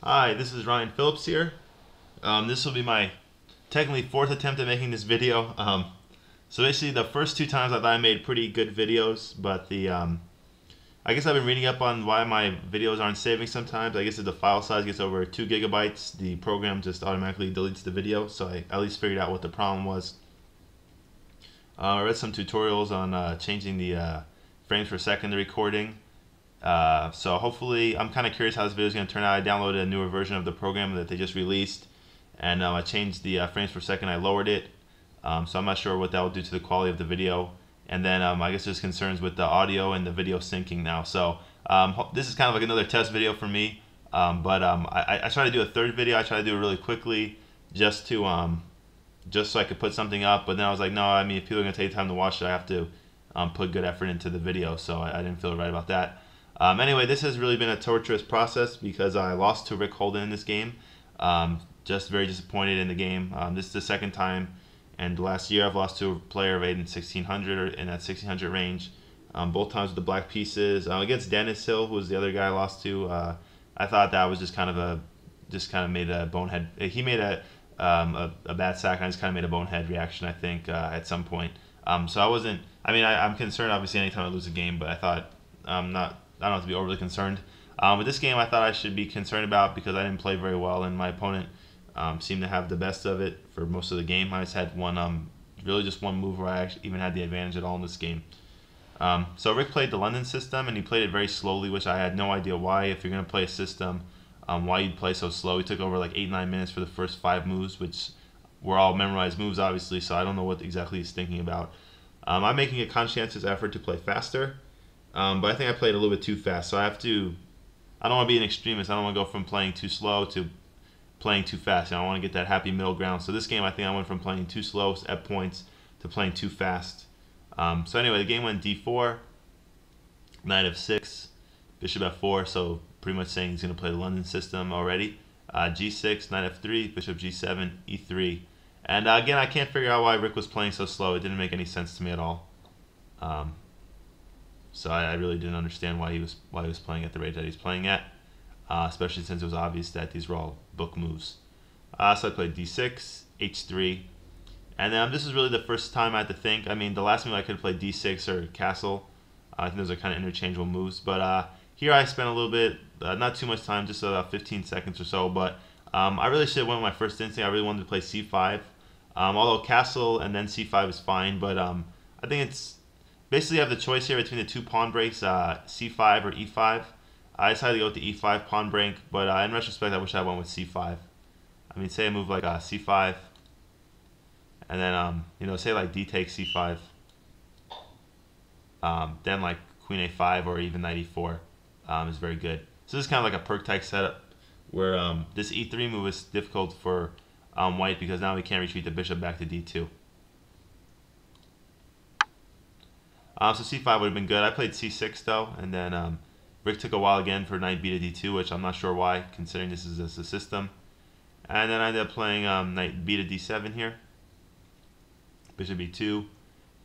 Hi, this is Ryan Phillips here. This will be my technically fourth attempt at making this video. So basically, the first two times I thought I made pretty good videos, but I guess I've been reading up on why my videos aren't saving sometimes. I guess if the file size gets over 2 gigabytes, the program just automatically deletes the video. So I at least figured out what the problem was. I read some tutorials on changing the frames per second the recording. So hopefully, I'm kind of curious how this video is going to turn out. I downloaded a newer version of the program that they just released, and I changed the frames per second. I lowered it, so I'm not sure what that will do to the quality of the video. And then I guess there's concerns with the audio and the video syncing now. So this is kind of like another test video for me. I try to do a third video. I try to do it really quickly, just so I could put something up. But then I was like, no, I mean, if people are going to take time to watch it, I have to put good effort into the video. So I didn't feel right about that. Anyway, this has really been a torturous process because I lost to Rick Holden in this game. Just very disappointed in the game. This is the second time, and last year I've lost to a player of 8 in 1600 or in that 1600 range. Both times with the black pieces. Against Dennis Hill, who was the other guy I lost to, I thought that was just kind of made a bonehead. He made a bad sack, and I just kind of made a bonehead reaction, I think, at some point. So I wasn't. I mean, I'm concerned obviously anytime I lose a game, but I thought I don't have to be overly concerned. With this game, I thought I should be concerned about because I didn't play very well, and my opponent seemed to have the best of it for most of the game. I just had really just one move where I actually even had the advantage at all in this game. So Rick played the London system, and he played it very slowly, which I had no idea why. If you're going to play a system, why you'd play so slow. He took over like 8-9 minutes for the first 5 moves, which were all memorized moves, obviously, so I don't know what exactly he's thinking about. I'm making a conscientious effort to play faster. But I think I played a little bit too fast, so I don't want to be an extremist. I don't want to go from playing too slow to playing too fast. I want to get that happy middle ground. So this game, I think I went from playing too slow at points to playing too fast. So anyway, the game went d4, knight f6, bishop f4, so pretty much saying he's going to play the London system already. G6, knight f3, bishop g7, e3. And again, I can't figure out why Rick was playing so slow. It didn't make any sense to me at all. So I really didn't understand why he was playing at the rate that he's playing at, especially since it was obvious that these were all book moves. So I played d6, h3, and then this is really the first time I had to think. I mean, the last move I could have played d6 or castle. I think those are kind of interchangeable moves, but here I spent a little bit, not too much time, just about 15 seconds or so. But I really should have went with my first instinct. I really wanted to play c5, although castle and then c5 is fine. But I think it's basically, I have the choice here between the two pawn breaks, c5 or e5. I decided to go with the e5 pawn break, but in retrospect, I wish I went with c5. I mean, say I move like c5, and then say like d takes c5, then like queen a5 or even knight e4 is very good. So this is kind of like a perk type setup where this e3 move is difficult for white because now we can't retreat the bishop back to d2. So c5 would have been good. I played c6 though, and then Rick took a while again for knight b to d2, which I'm not sure why, considering this is a system. And then I ended up playing knight b to d7 here, bishop e2,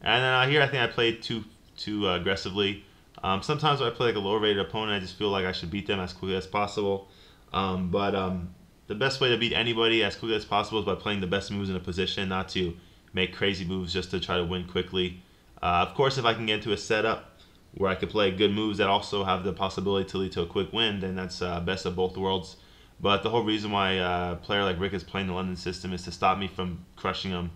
and then here I think I played too aggressively. Sometimes when I play like a lower rated opponent, I just feel like I should beat them as quickly as possible. The best way to beat anybody as quickly as possible is by playing the best moves in a position, not to make crazy moves just to try to win quickly. Of course, if I can get into a setup where I could play good moves that also have the possibility to lead to a quick win, then that's best of both worlds. But the whole reason why a player like Rick is playing the London system is to stop me from crushing him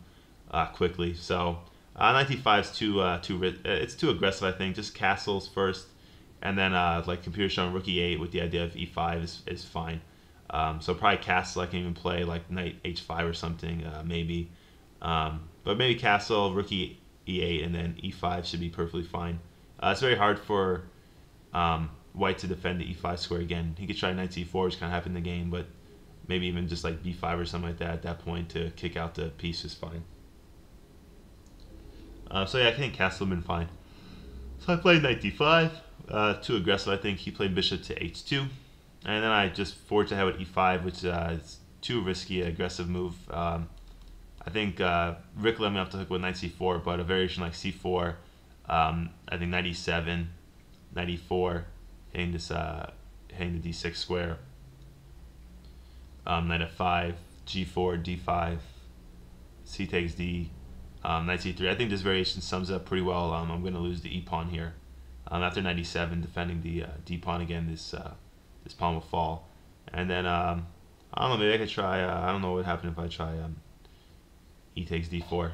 quickly. So knight d5 is it's too aggressive, I think. Just castles first, and then like computer showing rook e8 with the idea of e5 is fine. So probably castle. I can even play like knight h5 or something, maybe. But maybe castle, rook e8, and then e5 should be perfectly fine. It's very hard for white to defend the e5 square again. He could try knight c4, which kind of happened in the game, but maybe even just like b5 or something like that at that point to kick out the piece is fine. So yeah, I think castle would have been fine. So I played knight d5, too aggressive I think. He played bishop to h2, and then I just forged ahead with e5, which is too risky, aggressive move. I think Rick let me off the hook with knight c4, but a variation like c4, I think knight e7, knight e4, hitting the d6 square, knight f5, g4, d5, c takes d, knight c3. I think this variation sums it up pretty well. I'm going to lose the e-pawn here. After knight e7, defending the d-pawn again, this pawn will fall. And then, I don't know, maybe I could try, I don't know what would happen if I try e takes d4.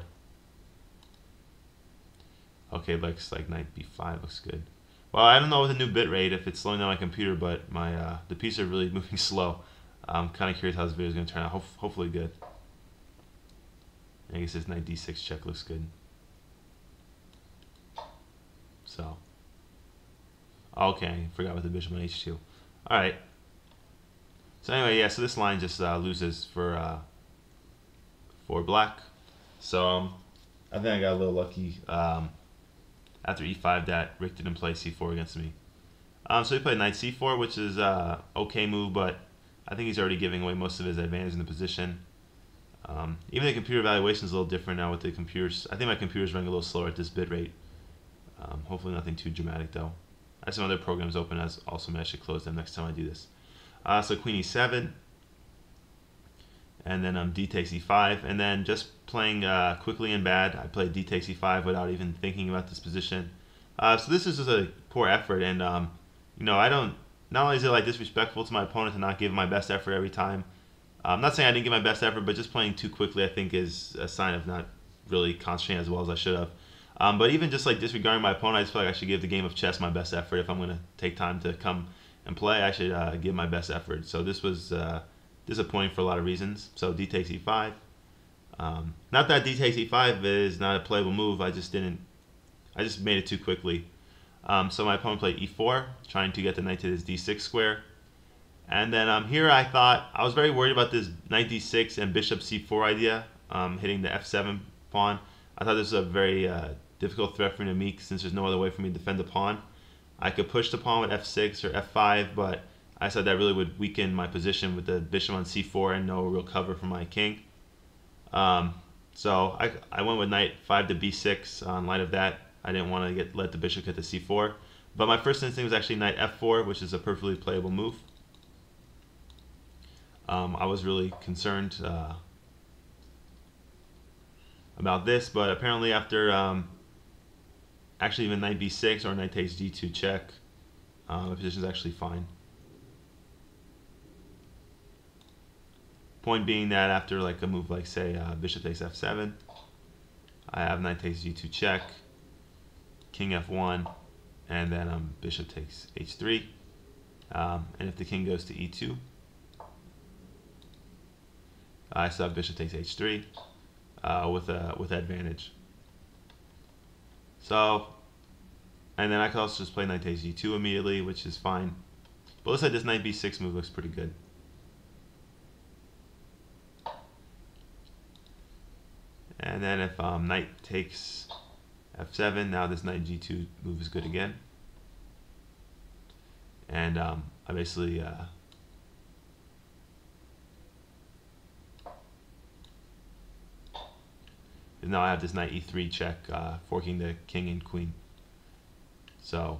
Okay, looks like knight b5 looks good. Well, I don't know with the new bitrate if it's slowing down my computer, but my the pieces are really moving slow. I'm kind of curious how this video is going to turn out. Hopefully good. I guess this knight d6 check looks good. So, okay, forgot about the bishop on h2. All right. So anyway, yeah. So this line just loses for black. So I think I got a little lucky. After e5, that Rick didn't play c4 against me. So he played knight c4, which is okay move, but I think he's already giving away most of his advantage in the position. Even the computer evaluation is a little different now with the computers. I think my computer's running a little slower at this bit rate. Hopefully nothing too dramatic though. I have some other programs open as also, I should close them next time I do this. So queen e7, and then d takes e5, and then just playing quickly and bad, I played d takes e5 without even thinking about this position. So this is just a poor effort, and you know, I don't. Not only is it like disrespectful to my opponent to not give my best effort every time. I'm not saying I didn't give my best effort, but just playing too quickly I think is a sign of not really concentrating as well as I should have. But even just like disregarding my opponent, I just feel like I should give the game of chess my best effort. If I'm going to take time to come and play, I should give my best effort. So this was disappointing for a lot of reasons. So d takes e5. Not that d takes e5 is not a playable move. I just made it too quickly. So my opponent played e4, trying to get the knight to this d6 square. And then here I thought, I was very worried about this knight d6 and bishop c4 idea, hitting the f7 pawn. I thought this was a very difficult threat for me to meet since there's no other way for me to defend the pawn. I could push the pawn with f6 or f5, but I said that really would weaken my position with the bishop on c4 and no real cover for my king. So I went with knight 5 to b6 in light of that. I didn't want to let the bishop get to c4. But my first instinct was actually knight f4, which is a perfectly playable move. I was really concerned about this, but apparently after actually even knight b6 or knight takes g2 check, the position is actually fine. Point being that after like a move like say bishop takes f7, I have knight takes g2 check, king f1, and then bishop takes h3, and if the king goes to e2, I still have bishop takes h3 with advantage. So, and then I could also just play knight takes g2 immediately, which is fine. But looks like this knight b6 move looks pretty good. And then if knight takes f7, now this knight g2 move is good again. And I basically now I have this knight e3 check, forking the king and queen. So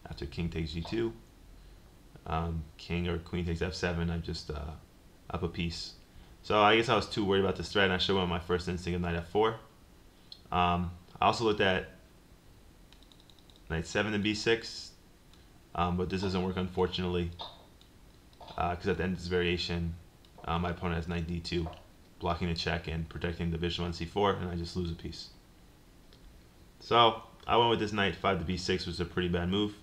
after king takes g2, king or queen takes f7, I'm just up a piece. So I guess I was too worried about this threat, and I should have went with my first instinct of knight f4. I also looked at knight 7 to b6, but this doesn't work unfortunately, because at the end of this variation, my opponent has knight d2, blocking the check and protecting the bishop on c4, and I just lose a piece. So I went with this knight 5 to b6, which was a pretty bad move,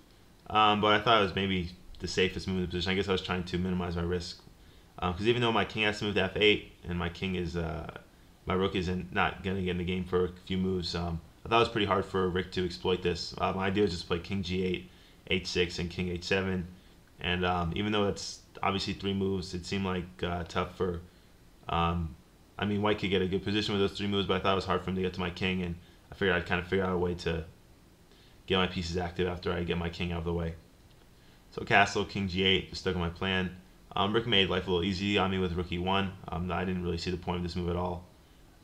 but I thought it was maybe the safest move in the position. I guess I was trying to minimize my risk, because even though my king has to move to f8, and my king is, my rook isn't not going to get in the game for a few moves, I thought it was pretty hard for Rick to exploit this. My idea was just play king g8, h6, and king h7, and even though it's obviously 3 moves, it seemed like tough for, I mean, white could get a good position with those 3 moves, but I thought it was hard for him to get to my king, and I figured I'd kind of figure out a way to get my pieces active after I get my king out of the way. So castle, king g8, just stuck on my plan. Rick made life a little easy on me with rook e1. I didn't really see the point of this move at all.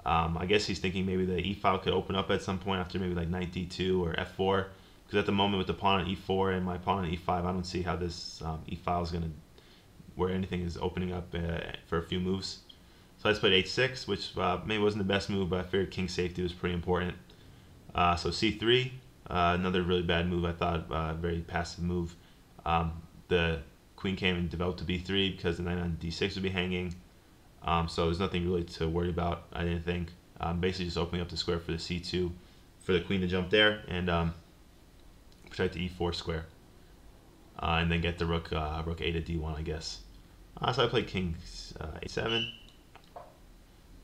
I guess he's thinking maybe the e file could open up at some point after maybe like knight d2 or f4, because at the moment with the pawn on e4 and my pawn on e5, I don't see how this e file is going to where anything is opening up for a few moves. So I just played h6, which maybe wasn't the best move, but I figured king safety was pretty important. So c3, another really bad move. I thought very passive move. The queen came and developed to b3 because the knight on d6 would be hanging. So there's nothing really to worry about, I didn't think. Basically just opening up the square for the c2 for the queen to jump there and protect the e4 square. And then get the rook a to d1, I guess. So I played king a7.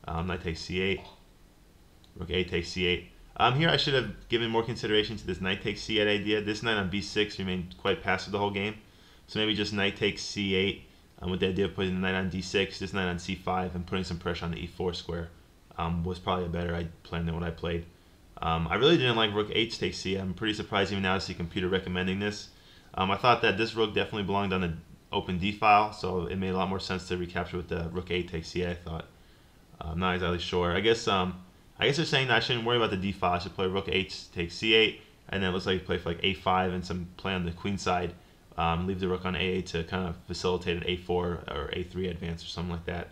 Knight takes c8. Rook a takes c8. Here I should have given more consideration to this knight takes c8 idea. This knight on b6 remained quite passive the whole game. So maybe just knight takes c8 with the idea of putting the knight on d6, this knight on c5, and putting some pressure on the e4 square was probably a better plan than what I played. I really didn't like rook h takes c8. I'm pretty surprised even now to see a computer recommending this. I thought that this rook definitely belonged on the open d file, so it made a lot more sense to recapture with the rook a takes c8, I thought. I'm not exactly sure. I guess they're saying that I shouldn't worry about the d file. I should play rook h takes c8, and then it looks like you play for like a5 and some play on the queen side. Leave the rook on a8 to kind of facilitate an a4 or a3 advance or something like that,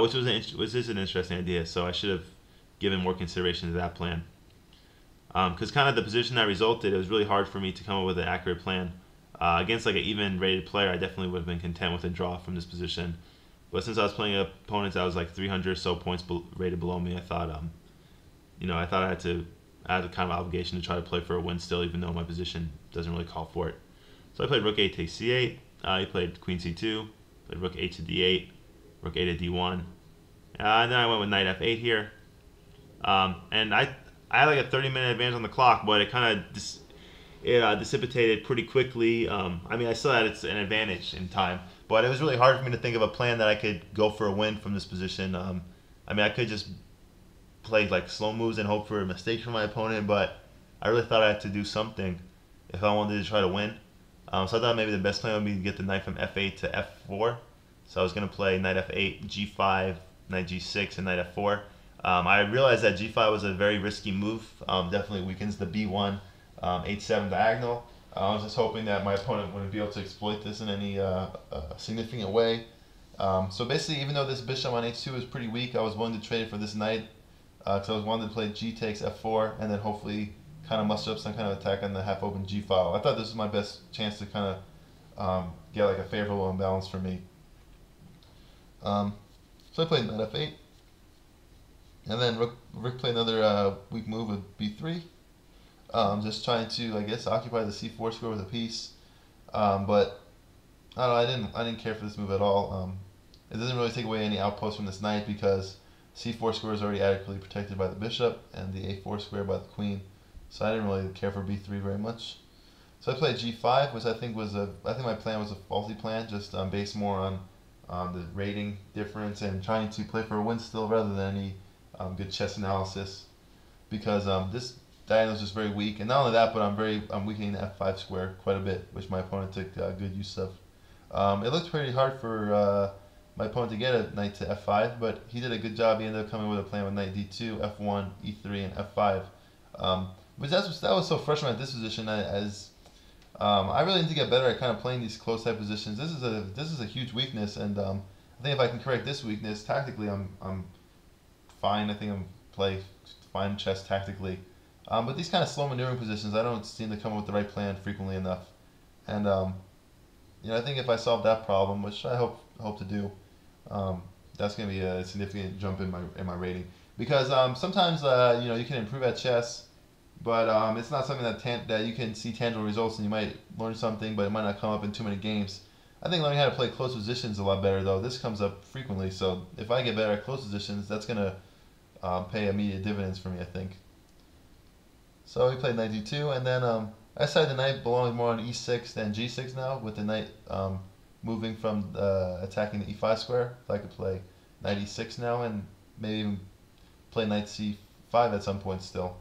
which is an interesting idea. So I should have given more consideration to that plan. Because kind of the position that resulted, it was really hard for me to come up with an accurate plan. Against like an even rated player, I definitely would have been content with a draw from this position. But since I was playing opponents that was like 300 or so points rated below me, I thought, I thought I had a kind of obligation to try to play for a win still, even though my position doesn't really call for it. So I played rook a takes c8. He played queen c2. Played rook h to d8. Rook a to d1. And then I went with knight f8 here. And I had like a 30-minute advance on the clock, but it kind of dissipated pretty quickly. I mean, I still had an advantage in time, but it was really hard for me to think of a plan that I could go for a win from this position. I mean, I could just play like slow moves and hope for a mistake from my opponent, but I really thought I had to do something if I wanted to try to win. So I thought maybe the best plan would be to get the knight from f8 to f4. So I was going to play knight f8, g5, knight g6, and knight f4. I realized that g5 was a very risky move. Definitely weakens the b1, h7 diagonal. I was just hoping that my opponent wouldn't be able to exploit this in any significant way. So basically, even though this bishop on h2 is pretty weak, I was willing to trade it for this knight. So I was wanting to play g takes f4 and then hopefully kind of muster up some kind of attack on the half-open g file. I thought this was my best chance to kind of get like a favorable imbalance for me. So I played knight f8, and then rook played another weak move with b3. Just trying to, I guess, occupy the c4 square with a piece. But I don't know, I didn't care for this move at all. It doesn't really take away any outposts from this knight because c4 square is already adequately protected by the bishop and the a4 square by the queen. So I didn't really care for b3 very much. So I played g5, which I think my plan was a faulty plan, just based more on the rating difference and trying to play for a win still rather than any good chess analysis. Because this diagonal is just very weak, and not only that, but I'm weakening the f5 square quite a bit, which my opponent took good use of. It looked pretty hard for my opponent to get a knight to f5, but he did a good job. He ended up coming with a plan with knight d2, f1, e3, and f5. But that was so frustrating at this position as I really need to get better at kind of playing these close type positions. This is a huge weakness, and I think if I can correct this weakness tactically, I'm fine. I think I'm play fine chess tactically. But these kind of slow maneuvering positions, I don't seem to come up with the right plan frequently enough. And I think if I solve that problem, which I hope to do, that's going to be a significant jump in my rating. Because sometimes you can improve at chess, but it's not something that you can see tangible results, and you might learn something, but it might not come up in too many games. I think learning how to play close positions is a lot better, though. This comes up frequently, so if I get better at close positions, that's going to pay immediate dividends for me, I think. So we played knight d2, and then I decided the knight belongs more on e6 than g6 now, with the knight moving from attacking the e5 square. If I could play knight e6 now, and maybe even play knight c5 at some point still.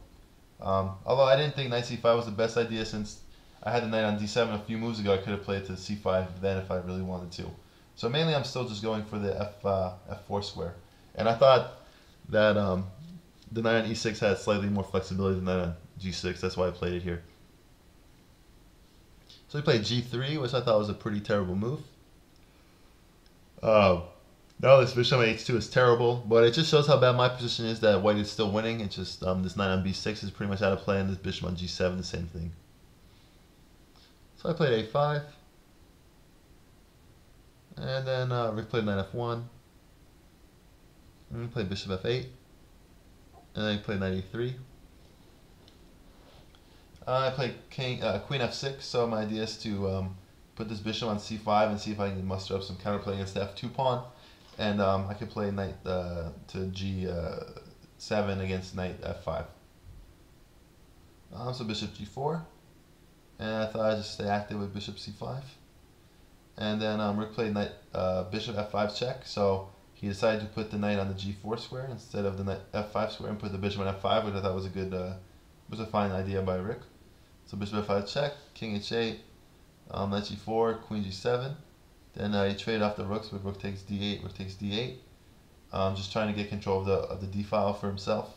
Although I didn't think knight c5 was the best idea, since I had the knight on d7 a few moves ago. I could have played to c5 then if I really wanted to. So mainly I'm still just going for the f4 square. And I thought that the knight on e6 had slightly more flexibility than that on g6. That's why I played it here. So we played g3, which I thought was a pretty terrible move. Um, no, this bishop on h2 is terrible, but it just shows how bad my position is that white is still winning. It's just this knight on b6 is pretty much out of play, and this bishop on g7, the same thing. So I played a5, and then Rick played knight f1, and we played bishop f8, and then he played knight e3. I played queen f6, so my idea is to put this bishop on c5 and see if I can muster up some counterplay against the f2 pawn. And I could play knight to g7 against knight f5. So bishop g4. And I thought I'd just stay active with bishop c5. And then Rick played knight bishop f5 check, so he decided to put the knight on the g4 square instead of the knight f5 square and put the bishop on f5, which I thought was a good, was a fine idea by Rick. So bishop f5 check, king h8, knight g4, queen g7. Then he traded off the rooks with rook takes d8, rook takes d8. Just trying to get control of the d file for himself.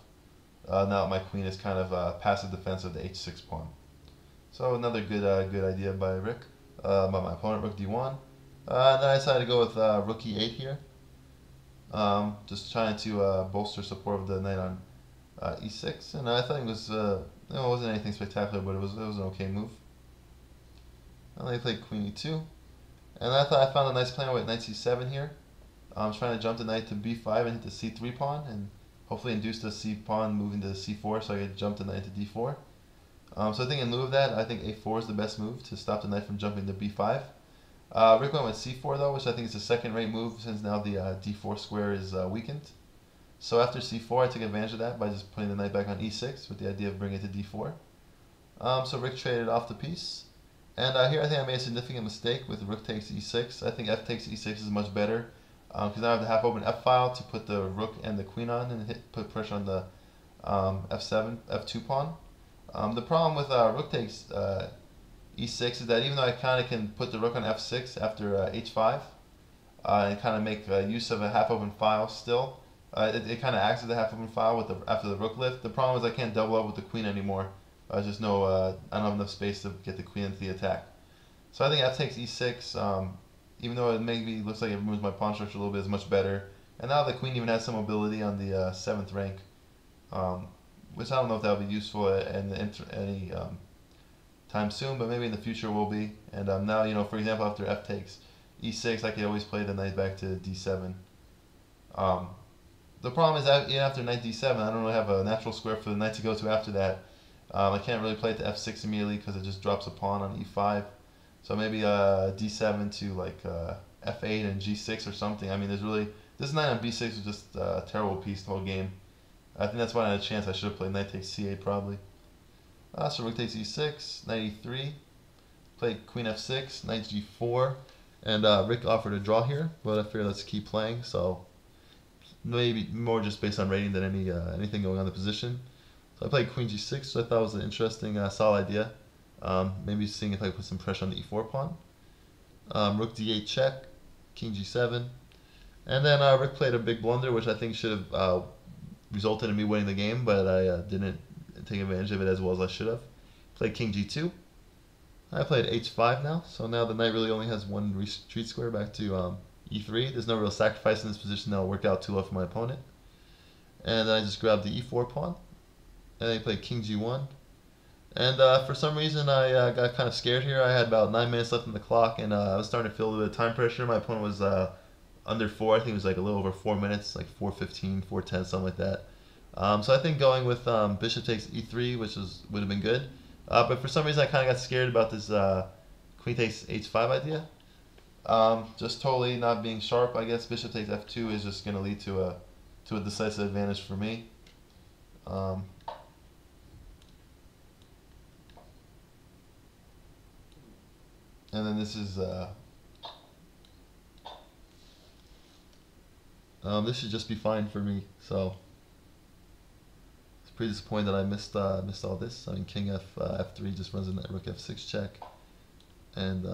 Now my queen is kind of passive defense of the h6 pawn. So another good idea by Rick. By my opponent, rook d1. Then I decided to go with rook e8 here. Just trying to bolster support of the knight on e6, and I thought it was it wasn't anything spectacular, but it was an okay move. And then he played queen e2, and I thought I found a nice plan with knight c7 here. I'm trying to jump the knight to b5 and hit the c3 pawn, and hopefully induce the c pawn moving to c4, so I could jump the knight to d4. So I think in lieu of that, I think a4 is the best move to stop the knight from jumping to b5. Rick went with c4 though, which I think is a second-rate move since now the d4 square is weakened. So after c4, I took advantage of that by just putting the knight back on e6 with the idea of bringing it to d4. So Rick traded off the piece. And here I think I made a significant mistake with rook takes e6. I think f takes e6 is much better because now I have the half-open f file to put the rook and the queen on and put pressure on the f7, f2 pawn. The problem with rook takes e6 is that even though I kind of can put the rook on f6 after h5 and kind of make use of a half-open file still, it kind of acts as a half-open file with after the rook lift. The problem is I can't double up with the queen anymore. Just no, I don't have enough space to get the queen into the attack. So I think f takes e6, even though it maybe looks like it removes my pawn structure a little bit, is much better. And now the queen even has some mobility on the 7th rank, which I don't know if that will be useful in any time soon, but maybe in the future will be. And now, you know, for example, after f takes e6, I could always play the knight back to d7. The problem is that even after knight d7, I don't really have a natural square for the knight to go to after that. I can't really play it to f6 immediately because it just drops a pawn on e5. So maybe d7 to like f8 and g6 or something. I mean, this knight on b6 is just a terrible piece the whole game. I think that's why I had a chance. I should have played knight takes c8 probably. So rook takes e6, knight e3, played queen f6, knight g4, and Rick offered a draw here, but I figured let's keep playing. So maybe more just based on rating than anything going on in the position. So I played queen g6, which I thought was an interesting, solid idea. Maybe seeing if I could put some pressure on the e4 pawn. Rook d8 check, king g7. And then Rick played a big blunder, which I think should have resulted in me winning the game, but I didn't take advantage of it as well as I should have. Played king g2. I played h5 now, so now the knight really only has one retreat square back to e3. There's no real sacrifice in this position that will work out too well for my opponent. And then I just grabbed the e4 pawn. And then he played king g1. And for some reason I got kind of scared here. I had about 9 minutes left on the clock, and I was starting to feel a little bit of time pressure. My opponent was under 4. I think it was like a little over 4 minutes, like 4:15, 4:10, something like that. So I think going with bishop takes e3, which would have been good. But for some reason I kind of got scared about this queen takes h5 idea. Just totally not being sharp. I guess bishop takes f2 is just going to lead to a decisive advantage for me. And then this is this should just be fine for me. So it's pretty disappointed that I missed all this. I mean, king f3 just runs in that rook f6 check, and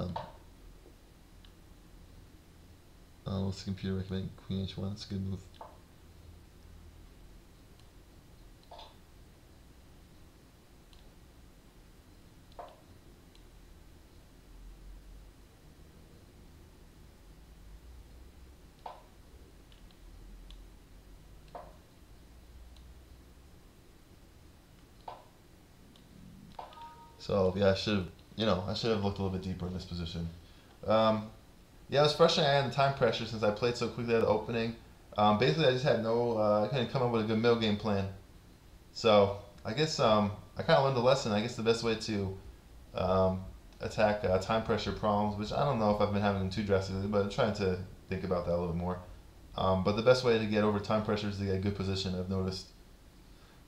what's the computer recommending? Queen h1. That's a good move. So yeah, I should have looked a little bit deeper in this position. Um, yeah, it was frustrating. I had the time pressure since I played so quickly at the opening. Basically, I just had no. I couldn't come up with a good middle game plan. So I guess I kind of learned the lesson. I guess the best way to um, attack time pressure problems, which I don't know if I've been having them too drastically, but I'm trying to think about that a little bit more. But the best way to get over time pressure is to get a good position, I've noticed.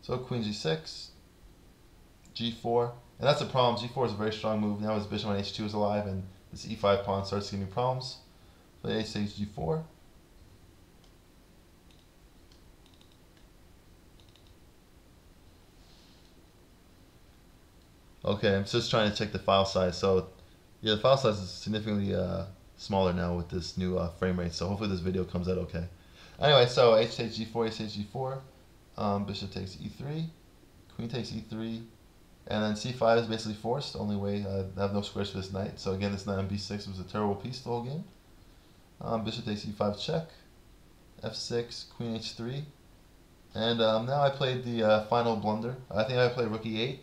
So Queen G6, G4, and that's the problem. G4 is a very strong move. Now his bishop on H2 is alive, and this E5 pawn starts giving me problems. Play H6, G4. Okay, I'm just trying to check the file size. So, yeah, the file size is significantly smaller now with this new frame rate. So hopefully this video comes out okay. Anyway, so H takes G4, H takes G4. Bishop takes E3. Queen takes E3. And then C5 is basically forced. Only way I have no squares for this knight. So again, this knight on B6 was a terrible piece the whole game. Bishop takes E5 check. F6, Queen H3. And now I played the final blunder. I think I played Rook E8.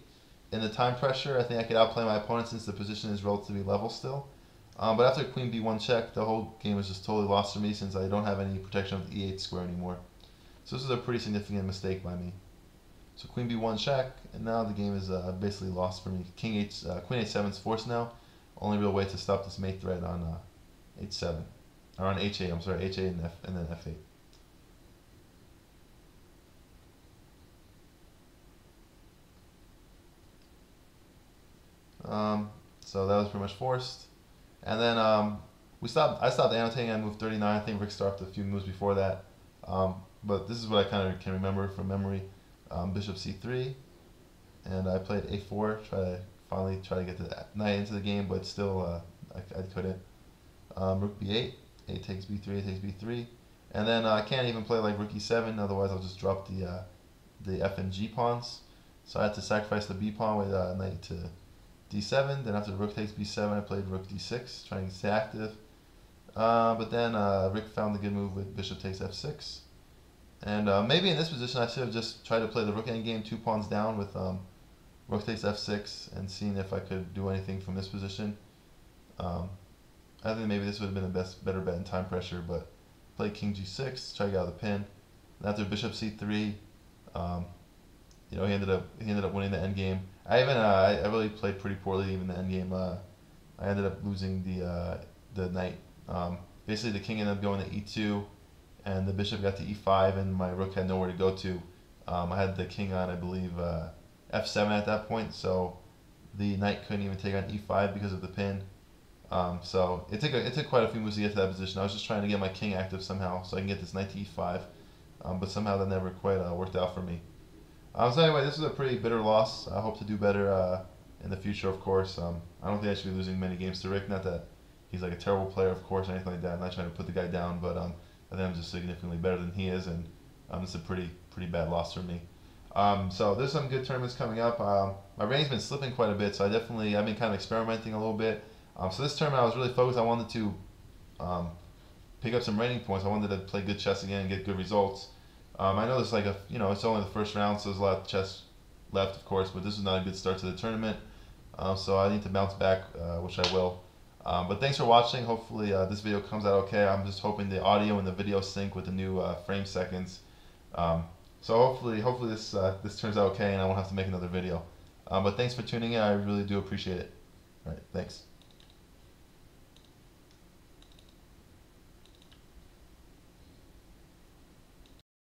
In the time pressure, I think I could outplay my opponent since the position is relatively level still. But after Queen B1 check, the whole game was just totally lost for me since I don't have any protection of the E8 square anymore. So this is a pretty significant mistake by me. So Queen B1 check, and now the game is basically lost for me. Queen H7 is forced now. Only real way to stop this mate threat on H7, or on H8. I'm sorry, H8 and then F8. So that was pretty much forced. And then I stopped annotating on move 39. I think Rick stopped a few moves before that. But this is what I kind of can remember from memory. Bishop C3, and I played A4, finally try to get the knight into the game, but still I couldn't. Rook B8, A takes B3, A takes B3, and then I can't even play like Rook E7, otherwise I'll just drop the F and G pawns. So I had to sacrifice the B pawn with knight to D7. Then after Rook takes B7, I played Rook D6, trying to stay active. But then Rick found the good move with Bishop takes F6. And maybe in this position I should have just tried to play the rook endgame 2 pawns down with rook takes f6 and seeing if I could do anything from this position. I think maybe this would have been the better bet in time pressure, but play king g6, try to get out of the pin. And after bishop c3, he ended up winning the endgame. I really played pretty poorly even the endgame. I ended up losing the knight. Basically the king ended up going to e2. And the bishop got to e5, and my rook had nowhere to go to. I had the king on, I believe, f7 at that point, so the knight couldn't even take on e5 because of the pin. So it took quite a few moves to get to that position. I was just trying to get my king active somehow, so I can get this knight to e5, but somehow that never quite worked out for me. So anyway, this was a pretty bitter loss. I hope to do better in the future, of course. I don't think I should be losing many games to Rick. Not that he's like a terrible player, of course, or anything like that. I'm not trying to put the guy down, but I think I'm just significantly better than he is, and it's a pretty bad loss for me. So there's some good tournaments coming up. My rating's been slipping quite a bit, so I've been kind of experimenting a little bit. So this tournament I was really focused. I wanted to pick up some rating points. I wanted to play good chess again and get good results. I know there's it's only the first round, so there's a lot of chess left, of course, but this is not a good start to the tournament. So I need to bounce back, which I will. But thanks for watching. Hopefully this video comes out okay. I'm just hoping the audio and the video sync with the new frame seconds. So hopefully this turns out okay and I won't have to make another video. But thanks for tuning in. I really do appreciate it. All right, thanks.